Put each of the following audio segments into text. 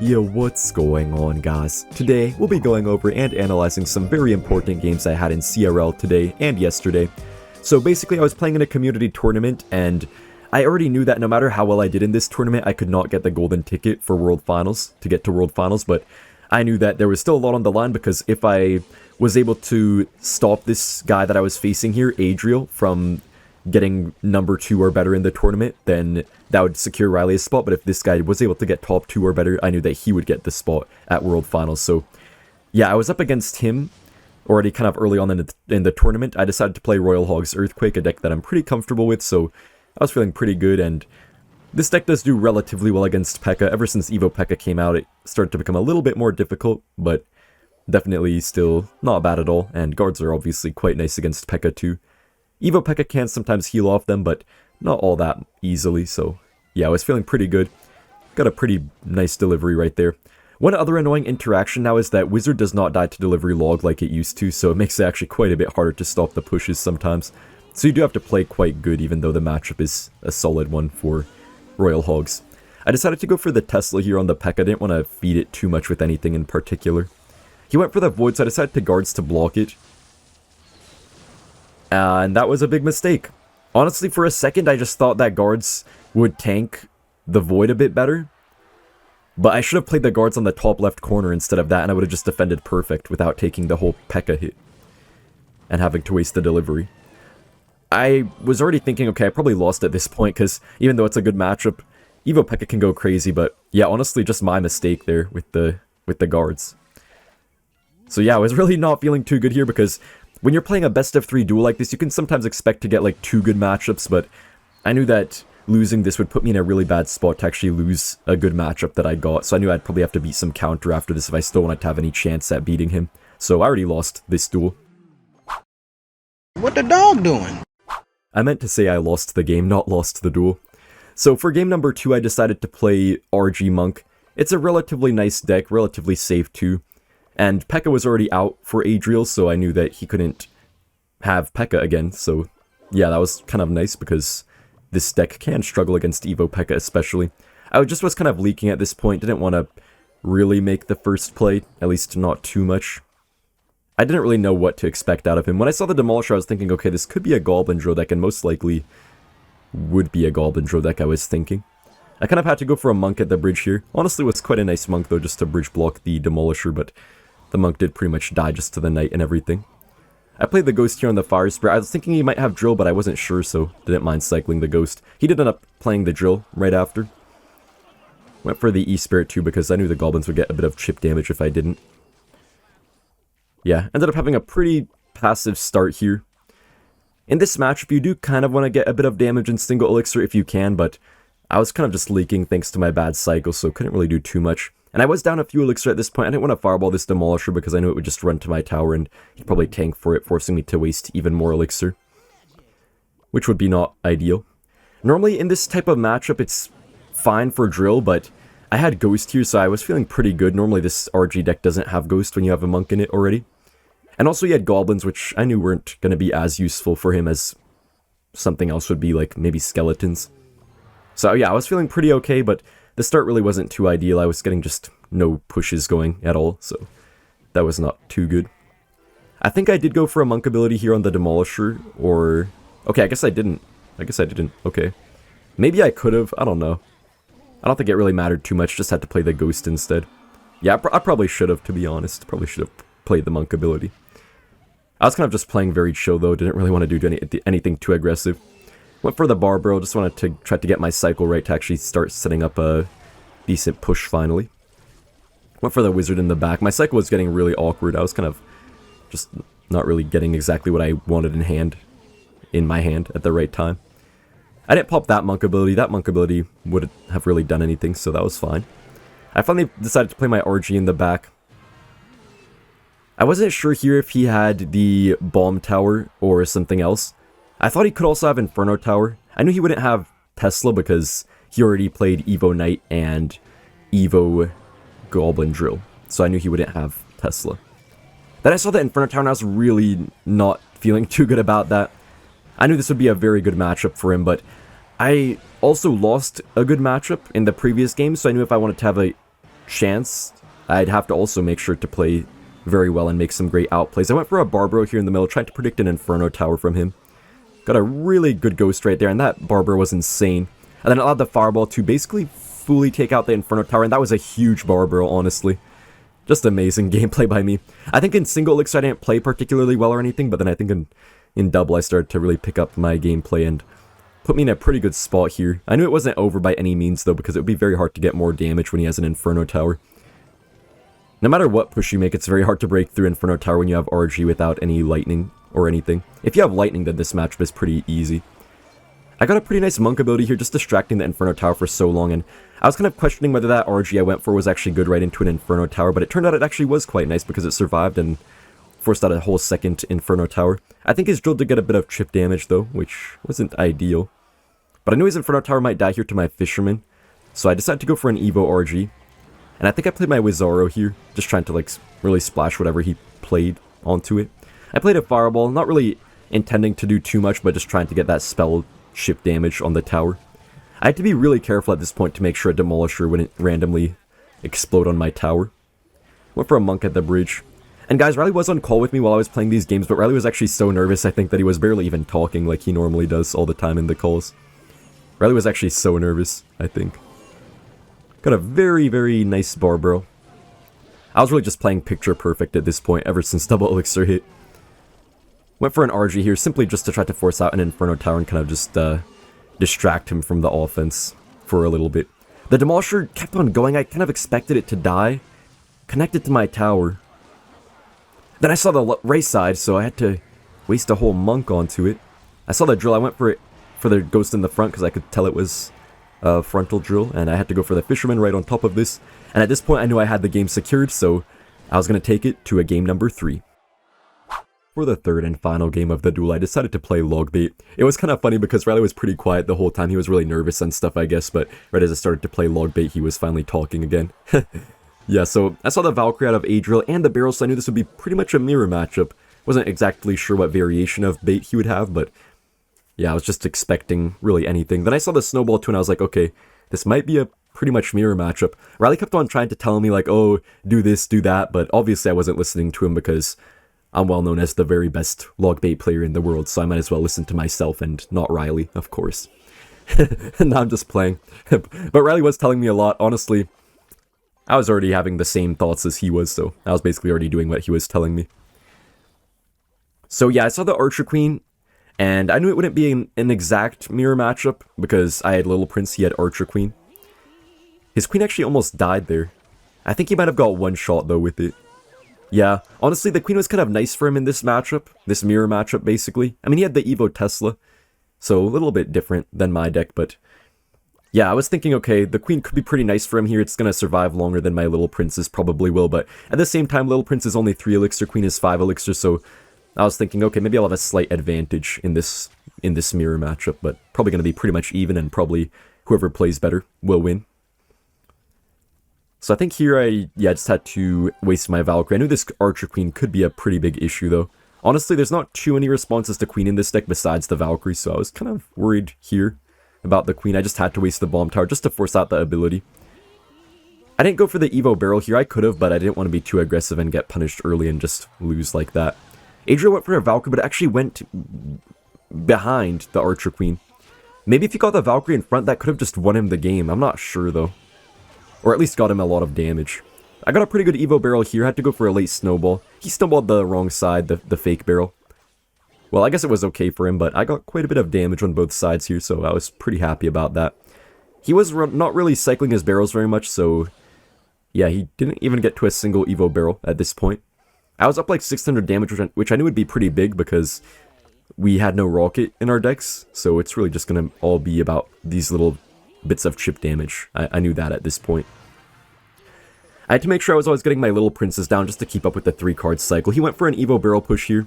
Yo, what's going on, guys? Today, we'll be going over and analyzing some very important games I had in CRL today and yesterday. So basically, I was playing in a community tournament, and I already knew that no matter how well I did in this tournament, I could not get the golden ticket for World Finals, to get to World Finals, but I knew that there was still a lot on the line, because if I was able to stop this guy that I was facing here, Adriel, from getting number 2 or better in the tournament, then that would secure Ryley's spot. But if this guy was able to get top 2 or better, I knew that he would get the spot at World Finals. So yeah, I was up against him already kind of early on in the tournament. I decided to play Royal Hogs Earthquake, a deck that I'm pretty comfortable with, so I was feeling pretty good, and this deck does do relatively well against Pekka. Ever since Evo Pekka came out, it started to become a little bit more difficult, but definitely still not bad at all, and guards are obviously quite nice against Pekka too. Evo Pekka can sometimes heal off them, but not all that easily, so yeah, I was feeling pretty good. Got a pretty nice delivery right there. One other annoying interaction now is that Wizard does not die to delivery log like it used to, so it makes it actually quite a bit harder to stop the pushes sometimes. So you do have to play quite good, even though the matchup is a solid one for Royal Hogs. I decided to go for the Tesla here on the Pekka. I didn't want to feed it too much with anything in particular. He went for the Void, so I decided to guards to block it. And that was a big mistake. Honestly, for a second, I just thought that guards would tank the Void a bit better. But I should have played the guards on the top left corner instead of that, and I would have just defended perfect without taking the whole Pekka hit and having to waste the delivery. I was already thinking, okay, I probably lost at this point, because even though it's a good matchup, Evo Pekka can go crazy, but yeah, honestly, just my mistake there with the guards. So yeah, I was really not feeling too good here, because when you're playing a best of 3 duel like this, you can sometimes expect to get like 2 good matchups, but I knew that losing this would put me in a really bad spot to actually lose a good matchup that I got, so I knew I'd probably have to beat some counter after this if I still wanted to have any chance at beating him. So I already lost this duel. What the dog doing? I meant to say I lost the game, not lost the duel. So for game number 2, I decided to play RG Monk. It's a relatively nice deck, relatively safe too. And Pekka was already out for Adriel, so I knew that he couldn't have Pekka again. So yeah, that was kind of nice, because this deck can struggle against Evo Pekka especially. I was kind of leaking at this point, didn't want to really make the first play, at least not too much. I didn't really know what to expect out of him. When I saw the Demolisher, I was thinking, okay, this could be a Goblin Drill deck, and most likely would be a Goblin Drill deck, I was thinking. I kind of had to go for a Monk at the bridge here. Honestly, it was quite a nice Monk, though, just to bridge block the Demolisher, but the Monk did pretty much die just to the Knight and everything. I played the Ghost here on the Fire Spirit. I was thinking he might have Drill, but I wasn't sure, so didn't mind cycling the Ghost. He did end up playing the Drill right after. Went for the E-Spirit too, because I knew the Goblins would get a bit of chip damage if I didn't. Yeah, ended up having a pretty passive start here. In this matchup, you do kind of want to get a bit of damage in single elixir if you can, but I was kind of just leaking thanks to my bad cycle, so couldn't really do too much. And I was down a few elixir at this point. I didn't want to fireball this Demolisher because I knew it would just run to my tower and he'd probably tank for it, forcing me to waste even more elixir, which would be not ideal. Normally in this type of matchup, it's fine for Drill, but I had Ghost here, so I was feeling pretty good. Normally this RG deck doesn't have Ghost when you have a Monk in it already. And also he had Goblins, which I knew weren't going to be as useful for him as something else would be, like maybe Skeletons. So yeah, I was feeling pretty okay, but the start really wasn't too ideal. I was getting just no pushes going at all, so that was not too good. I think I did go for a Monk ability here on the Demolisher, or... okay, I guess I didn't. Okay. Maybe I could have, I don't know. I don't think it really mattered too much, just had to play the Ghost instead. Yeah, I probably should have, to be honest. Probably should have played the Monk ability. I was kind of just playing very chill, though. Didn't really want to do anything too aggressive. Went for the Barbaro, just wanted to try to get my cycle right to actually start setting up a decent push finally. Went for the Wizard in the back. My cycle was getting really awkward. I was kind of just not really getting exactly what I wanted in my hand at the right time. I didn't pop that Monk ability. That Monk ability wouldn't have really done anything, so that was fine. I finally decided to play my RG in the back. I wasn't sure here if he had the Bomb Tower or something else. I thought he could also have Inferno Tower. I knew he wouldn't have Tesla because he already played Evo Knight and Evo Goblin Drill, so I knew he wouldn't have Tesla. Then I saw the Inferno Tower and I was really not feeling too good about that. I knew this would be a very good matchup for him, but I also lost a good matchup in the previous game, so I knew if I wanted to have a chance, I'd have to also make sure to play very well and make some great outplays. I went for a Barbaro here in the middle, trying to predict an Inferno Tower from him. Got a really good ghost right there, and that Barbaro was insane. And then allowed the Fireball to basically fully take out the Inferno Tower, and that was a huge Barbaro, honestly. Just amazing gameplay by me. I think in single elixir I didn't play particularly well or anything, but then I think in double I started to really pick up my gameplay and put me in a pretty good spot here. I knew it wasn't over by any means though, because it would be very hard to get more damage when he has an Inferno Tower. No matter what push you make, it's very hard to break through Inferno Tower when you have RG without any lightning or anything. If you have lightning, then this matchup is pretty easy. I got a pretty nice monk ability here, just distracting the Inferno Tower for so long, and I was kind of questioning whether that RG I went for was actually good right into an Inferno Tower, but it turned out it actually was quite nice because it survived and forced out a whole second Inferno Tower. I think his drill did get a bit of chip damage though, which wasn't ideal. But I knew his Inferno Tower might die here to my Fisherman, so I decided to go for an Evo RG. And I think I played my Wizaro here, just trying to like really splash whatever he played onto it. I played a Fireball, not really intending to do too much, but just trying to get that spell chip damage on the tower. I had to be really careful at this point to make sure a Demolisher wouldn't randomly explode on my tower. Went for a Monk at the bridge. And guys, Ryley was on call with me while I was playing these games, but Ryley was actually so nervous I think that he was barely even talking like he normally does all the time in the calls. Ryley was actually so nervous, I think. Got a very, very nice Barbaro. I was really just playing picture perfect at this point ever since double elixir hit. Went for an RG here, simply just to try to force out an Inferno Tower and kind of just distract him from the offense for a little bit. The Demolisher kept on going, I kind of expected it to die. Connected to my tower. Then I saw the right side, so I had to waste a whole monk onto it. I saw the drill, I went for the ghost in the front because I could tell it was a frontal drill, and I had to go for the Fisherman right on top of this. And at this point I knew I had the game secured, so I was going to take it to a game number 3. For the third and final game of the duel, I decided to play Logbait. It was kind of funny because Ryley was pretty quiet the whole time. He was really nervous and stuff, I guess, but right as I started to play Logbait, he was finally talking again. Yeah, so I saw the Valkyrie out of Adriel and the barrel, so I knew this would be pretty much a mirror matchup. Wasn't exactly sure what variation of bait he would have, but yeah, I was just expecting really anything. Then I saw the Snowball too, and I was like, okay, this might be a pretty much mirror matchup. Ryley kept on trying to tell me like, oh, do this, do that, but obviously I wasn't listening to him because I'm well known as the very best Logbait player in the world, so I might as well listen to myself and not Ryley, of course. And now I'm just playing. But Ryley was telling me a lot. Honestly, I was already having the same thoughts as he was, so I was basically already doing what he was telling me. So yeah, I saw the Archer Queen, and I knew it wouldn't be an exact mirror matchup, because I had Little Prince, he had Archer Queen. His queen actually almost died there. I think he might have got one shot though with it. Yeah, honestly, the queen was kind of nice for him in this matchup. This mirror matchup, basically. I mean, he had the Evo Tesla, so a little bit different than my deck, but yeah, I was thinking, okay, the queen could be pretty nice for him here. It's going to survive longer than my Little Prince's probably will, but at the same time, Little Prince is only 3 elixir, queen is 5 elixir, so I was thinking, okay, maybe I'll have a slight advantage in this mirror matchup, but probably going to be pretty much even, and probably whoever plays better will win. So I think here I just had to waste my Valkyrie. I knew this Archer Queen could be a pretty big issue though. Honestly, there's not too many responses to Queen in this deck besides the Valkyrie, so I was kind of worried here about the Queen. I just had to waste the Bomb Tower just to force out the ability. I didn't go for the Evo Barrel here. I could have, but I didn't want to be too aggressive and get punished early and just lose like that. Adriel went for a Valkyrie, but it actually went behind the Archer Queen. Maybe if he got the Valkyrie in front, that could have just won him the game. I'm not sure though. Or at least got him a lot of damage. I got a pretty good Evo Barrel here. Had to go for a late Snowball. He snowballed the wrong side, the fake barrel. Well, I guess it was okay for him, but I got quite a bit of damage on both sides here, so I was pretty happy about that. He was not really cycling his barrels very much, so yeah, he didn't even get to a single Evo Barrel at this point. I was up like 600 damage, which I knew would be pretty big because we had no rocket in our decks, so it's really just going to all be about these little bits of chip damage. I knew that at this point. I had to make sure I was always getting my Little Princes down just to keep up with the 3-card cycle. He went for an Evo Barrel push here.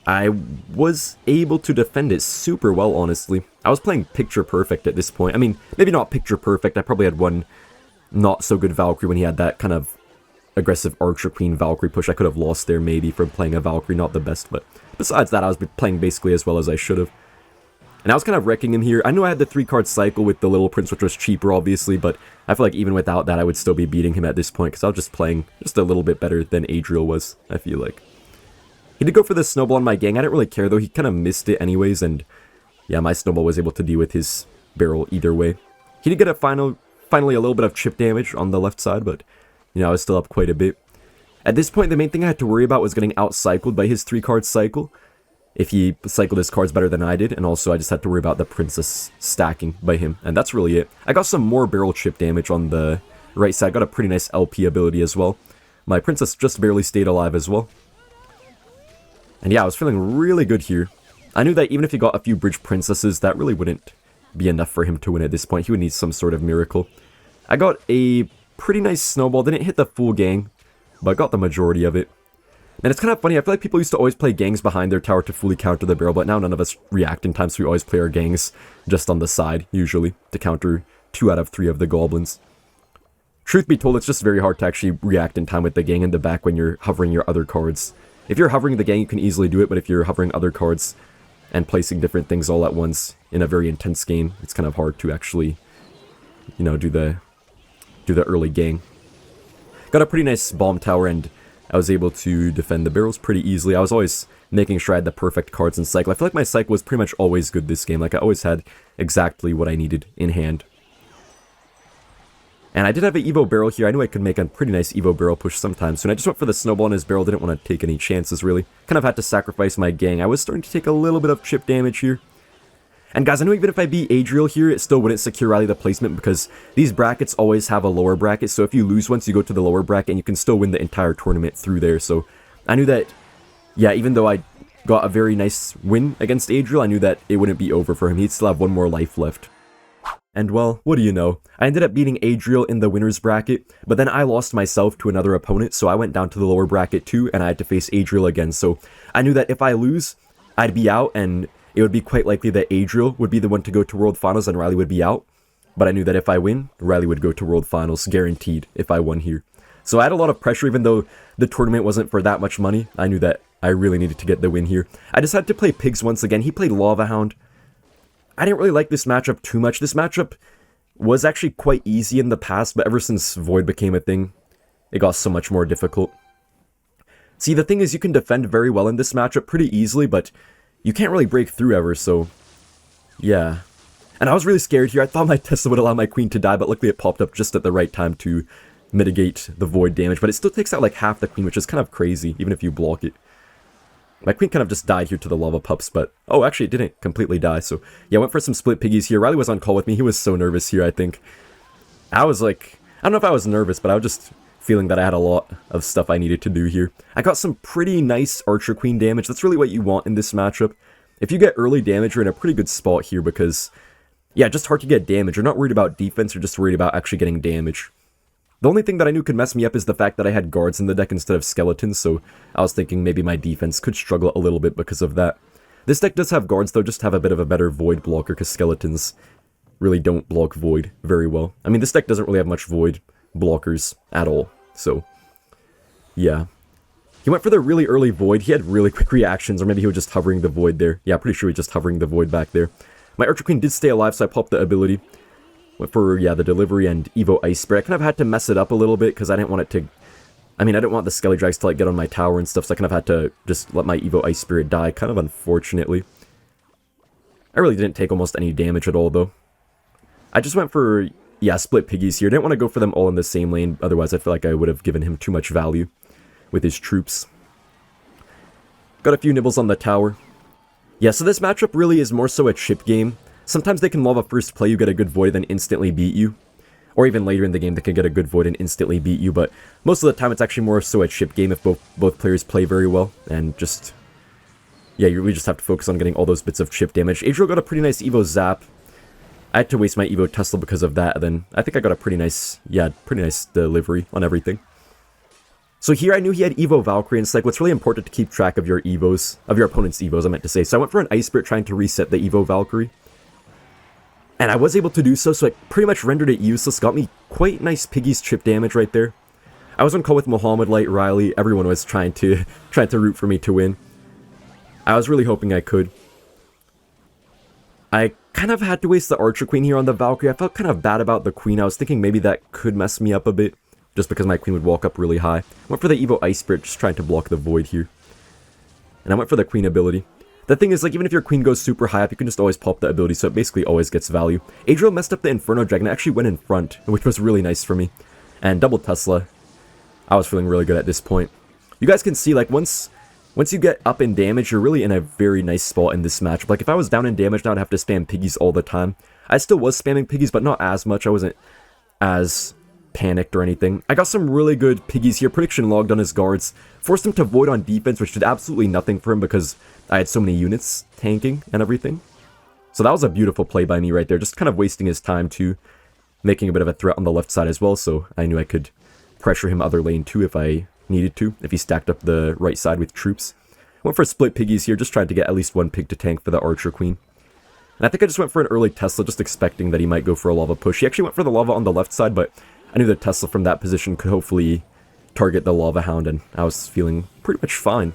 I was able to defend it super well, honestly. I was playing picture perfect at this point. I mean, maybe not picture perfect. I probably had one not so good Valkyrie when he had that kind of aggressive Archer Queen Valkyrie push. I could have lost there maybe from playing a Valkyrie, not the best, but besides that, I was playing basically as well as I should have. And I was kind of wrecking him here. I knew I had the 3-card cycle with the Little Prince, which was cheaper, obviously, but I feel like even without that, I would still be beating him at this point, because I was just playing just a little bit better than Adriel was, I feel like. He did go for the snowball on my gang. I didn't really care, though. He kind of missed it anyways, and yeah, my snowball was able to deal with his barrel either way. He did get finally a little bit of chip damage on the left side, but, you know, I was still up quite a bit. At this point, the main thing I had to worry about was getting out-cycled by his 3-card cycle, if he cycled his cards better than I did, and also I just had to worry about the princess stacking by him, and that's really it. I got some more barrel chip damage on the right side. Got a pretty nice LP ability as well. My princess just barely stayed alive as well. And yeah, I was feeling really good here. I knew that even if he got a few bridge princesses, that really wouldn't be enough for him to win at this point. He would need some sort of miracle. I got a pretty nice snowball. Didn't hit the full gang, but I got the majority of it. And it's kind of funny, I feel like people used to always play gangs behind their tower to fully counter the barrel, but now none of us react in time, so we always play our gangs just on the side, usually, to counter 2 out of 3 of the goblins. Truth be told, it's just very hard to actually react in time with the gang in the back when you're hovering your other cards. If you're hovering the gang, you can easily do it, but if you're hovering other cards and placing different things all at once in a very intense game, it's kind of hard to actually, you know, do the early gang. Got a pretty nice bomb tower, and I was able to defend the barrels pretty easily. I was always making sure I had the perfect cards in cycle. I feel like my cycle was pretty much always good this game. Like, I always had exactly what I needed in hand. And I did have an Evo barrel here. I knew I could make a pretty nice Evo barrel push sometimes. So I just went for the snowball in his barrel. Didn't want to take any chances, really. Kind of had to sacrifice my gang. I was starting to take a little bit of chip damage here. And guys, I know even if I beat Adriel here, it still wouldn't secure Ryley the placement, because these brackets always have a lower bracket. So if you lose once, you go to the lower bracket, and you can still win the entire tournament through there. So I knew that, yeah, even though I got a very nice win against Adriel, I knew that it wouldn't be over for him. He'd still have 1 more life left. And well, what do you know? I ended up beating Adriel in the winner's bracket, but then I lost myself to another opponent, so I went down to the lower bracket too, and I had to face Adriel again. So I knew that if I lose, I'd be out, and it would be quite likely that Adriel would be the one to go to World Finals and Ryley would be out. But I knew that if I win, Ryley would go to World Finals, guaranteed, if I won here. So I had a lot of pressure, even though the tournament wasn't for that much money. I knew that I really needed to get the win here. I decided to play Pigs once again. He played Lava Hound. I didn't really like this matchup too much. This matchup was actually quite easy in the past, but ever since Void became a thing, it got so much more difficult. See, the thing is, you can defend very well in this matchup pretty easily, but you can't really break through ever, so yeah. And I was really scared here. I thought my Tesla would allow my queen to die, but luckily it popped up just at the right time to mitigate the Void damage. But it still takes out like half the queen, which is kind of crazy, even if you block it. My queen kind of just died here to the lava pups, but oh, actually it didn't completely die. So yeah, I went for some split piggies here. Ryley was on call with me. He was so nervous here, I think. I was like, I don't know if I was nervous, but I was just feeling that I had a lot of stuff I needed to do here. I got some pretty nice archer queen damage. That's really what you want in this matchup. If you get early damage, you're in a pretty good spot here because, yeah, just hard to get damage. You're not worried about defense, you're just worried about actually getting damage. The only thing that I knew could mess me up is the fact that I had guards in the deck instead of skeletons, so I was thinking maybe my defense could struggle a little bit because of that. This deck does have guards, though, just have a bit of a better void blocker, because skeletons really don't block void very well. I mean, this deck doesn't really have much void blockers at all, so yeah. He went for the really early void. He had really quick reactions, or maybe he was just hovering the void there. Yeah, pretty sure he was just hovering the void back there. My archer queen did stay alive, so I popped the ability. Went for, yeah, the delivery and Evo Ice Spirit. I kind of had to mess it up a little bit because I didn't want it to... I mean, I didn't want the Skelly Drags to, like, get on my tower and stuff, so I kind of had to just let my Evo Ice Spirit die, kind of unfortunately. I really didn't take almost any damage at all, though. I just went for, yeah, split piggies here. Didn't want to go for them all in the same lane, otherwise I feel like I would have given him too much value with his troops. Got a few nibbles on the tower. Yeah, so this matchup really is more so a chip game. Sometimes they can love a first play, you get a good void, then instantly beat you. Or even later in the game, they can get a good void and instantly beat you, but most of the time it's actually more so a chip game if both players play very well, and just... yeah, you really just have to focus on getting all those bits of chip damage. Adriel got a pretty nice Evo Zap. I had to waste my Evo Tesla because of that, and then I think I got a pretty nice, yeah, pretty nice delivery on everything. So here I knew he had Evo Valkyrie, and it's like, what's really important to keep track of your Evos, of your opponent's Evos, I meant to say. So I went for an Ice Spirit trying to reset the Evo Valkyrie. And I was able to do so, so I pretty much rendered it useless. Got me quite nice piggies chip damage right there. I was on call with Muhammad, Light, Ryley. Everyone was trying to root for me to win. I was really hoping I could. I kind of had to waste the Archer Queen here on the Valkyrie. I felt kind of bad about the Queen. I was thinking maybe that could mess me up a bit, just because my Queen would walk up really high. Went for the Evo Ice Spirit, just trying to block the Void here. And I went for the Queen ability. The thing is, like, even if your Queen goes super high up, you can just always pop the ability, so it basically always gets value. Adriel messed up the Inferno Dragon. It actually went in front, which was really nice for me. And double Tesla. I was feeling really good at this point. You guys can see, like, once you get up in damage, you're really in a very nice spot in this matchup. Like, if I was down in damage now, I'd have to spam piggies all the time. I still was spamming piggies, but not as much. I wasn't as panicked or anything. I got some really good piggies here. Prediction logged on his guards. Forced him to void on defense, which did absolutely nothing for him because I had so many units tanking and everything. So that was a beautiful play by me right there. Just kind of wasting his time too. Making a bit of a threat on the left side as well, so I knew I could pressure him other lane too if I needed to, if he stacked up the right side with troops. Went for split piggies here, just trying to get at least one pig to tank for the Archer Queen. And I think I just went for an early Tesla, just expecting that he might go for a lava push. He actually went for the lava on the left side, but I knew the Tesla from that position could hopefully target the lava hound, and I was feeling pretty much fine.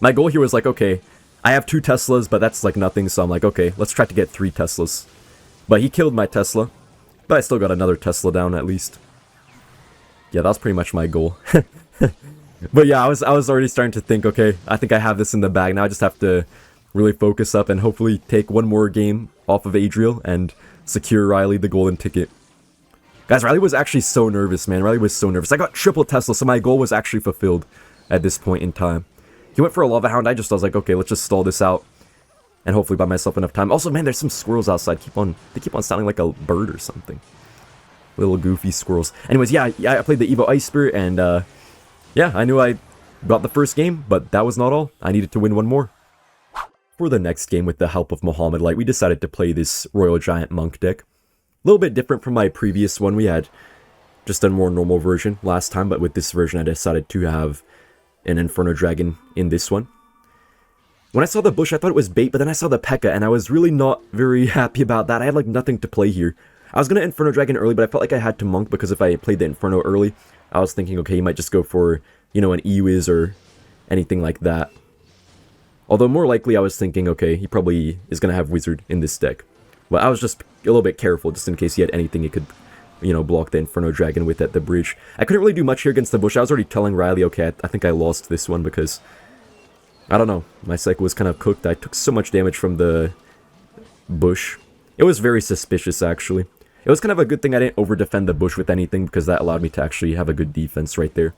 My goal here was like, okay, I have 2 Teslas, but that's like nothing, so I'm like, okay, let's try to get 3 Teslas. But he killed my Tesla, but I still got another Tesla down at least. Yeah, that was pretty much my goal. But yeah, I was already starting to think, okay, I think I have this in the bag. Now I just have to really focus up and hopefully take one more game off of Adriel and secure Ryley the golden ticket. Guys, Ryley was actually so nervous, man. Ryley was so nervous. I got triple Tesla, so my goal was actually fulfilled at this point in time. He went for a lava hound. I was like, okay, let's just stall this out and hopefully buy myself enough time. Also, man, there's some squirrels outside. They keep on sounding like a bird or something. Little goofy squirrels. Anyways, yeah, I played the Evo Ice Spirit, and yeah, I knew I got the first game, but that was not all. I needed to win one more. For the next game, with the help of Muhammad Light, we decided to play this Royal Giant Monk deck. A little bit different from my previous one. We had just a more normal version last time, but with this version I decided to have an Inferno Dragon in this one. When I saw the bush, I thought it was bait, but then I saw the Pekka, and I was really not very happy about that. I had like nothing to play here. I was going to Inferno Dragon early, but I felt like I had to Monk because if I played the Inferno early, I was thinking, okay, he might just go for, you know, an E-Wiz or anything like that. Although more likely I was thinking, okay, he probably is going to have Wizard in this deck. Well, I was just a little bit careful just in case he had anything he could, you know, block the Inferno Dragon with at the bridge. I couldn't really do much here against the bush. I was already telling Ryley, okay, I think I lost this one because, I don't know, my cycle was kind of cooked. I took so much damage from the bush. It was very suspicious, actually. It was kind of a good thing I didn't over-defend the bush with anything because that allowed me to actually have a good defense right there.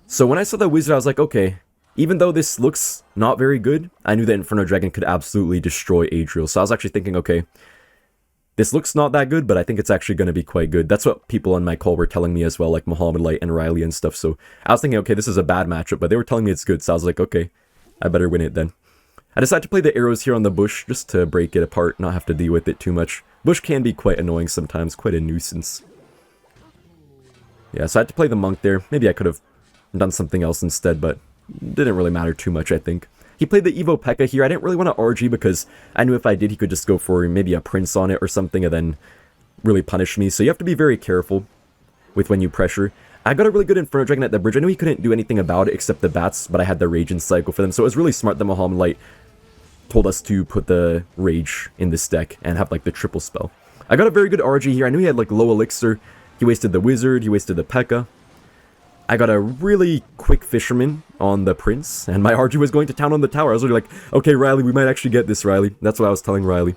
So when I saw the Wizard, I was like, okay, even though this looks not very good, I knew the Inferno Dragon could absolutely destroy Adriel. So I was actually thinking, okay, this looks not that good, but I think it's actually going to be quite good. That's what people on my call were telling me as well, like Muhammad Light and Ryley and stuff. So I was thinking, okay, this is a bad matchup, but they were telling me it's good. So I was like, okay, I better win it then. I decided to play the arrows here on the bush just to break it apart, not have to deal with it too much. Bush can be quite annoying sometimes, quite a nuisance. Yeah, so I had to play the monk there. Maybe I could have done something else instead, but didn't really matter too much, I think. He played the Evo Pekka here. I didn't really want to RG because I knew if I did, he could just go for maybe a Prince on it or something and then really punish me. So you have to be very careful with when you pressure. I got a really good Inferno Dragon at the bridge. I knew he couldn't do anything about it except the bats, but I had the Rage and Cycle for them. So it was really smart that Muhammad Light told us to put the Rage in this deck and have like the triple spell. I got a very good RG here. I knew he had like low elixir. He wasted the Wizard. He wasted the Pekka. I got a really quick Fisherman on the Prince, and my RG was going to town on the tower. I was really like, okay, Ryley, we might actually get this, Ryley. That's what I was telling Ryley.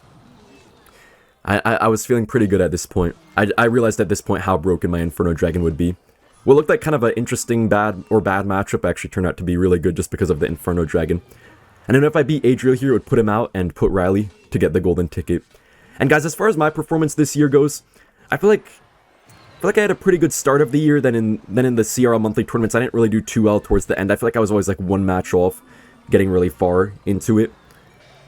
I was feeling pretty good at this point. I realized at this point how broken my Inferno Dragon would be. What looked like kind of an interesting bad matchup actually turned out to be really good just because of the Inferno Dragon. And then if I beat Adriel here, it would put him out and put Ryley to get the golden ticket. And guys, as far as my performance this year goes, I feel like I had a pretty good start of the year. Then in the CRL monthly tournaments, I didn't really do too well towards the end. I feel like I was always like one match off getting really far into it.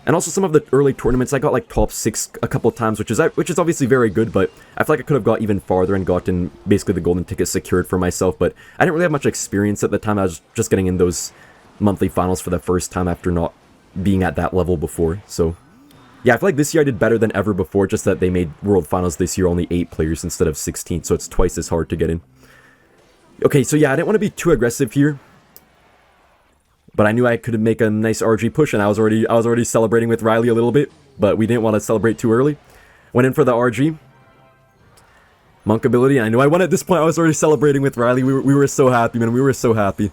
And also some of the early tournaments, I got like top 6 a couple times, which is obviously very good, but I feel like I could have got even farther and gotten basically the golden ticket secured for myself, but I didn't really have much experience at the time. I was just getting in those monthly finals for the first time after not being at that level before. So yeah, I feel like this year I did better than ever before, just that they made World Finals this year only 8 players instead of 16, so it's twice as hard to get in. Okay, so yeah, I didn't want to be too aggressive here. but I knew I could make a nice RG push, and I was already celebrating with Ryley a little bit, but we didn't want to celebrate too early. Went in for the RG. Monk ability, and I knew I won at this point. I was already celebrating with Ryley. We were so happy, man. We were so happy.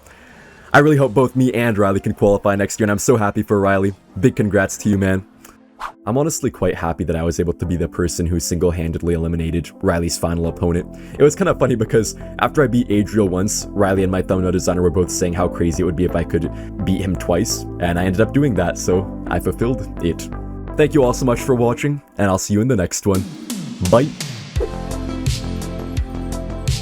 I really hope both me and Ryley can qualify next year, and I'm so happy for Ryley. Big congrats to you, man. I'm honestly quite happy that I was able to be the person who single-handedly eliminated Ryley's final opponent. It was kind of funny because after I beat Adriel once, Ryley and my thumbnail designer were both saying how crazy it would be if I could beat him twice, and I ended up doing that, so I fulfilled it. Thank you all so much for watching, and I'll see you in the next one. Bye!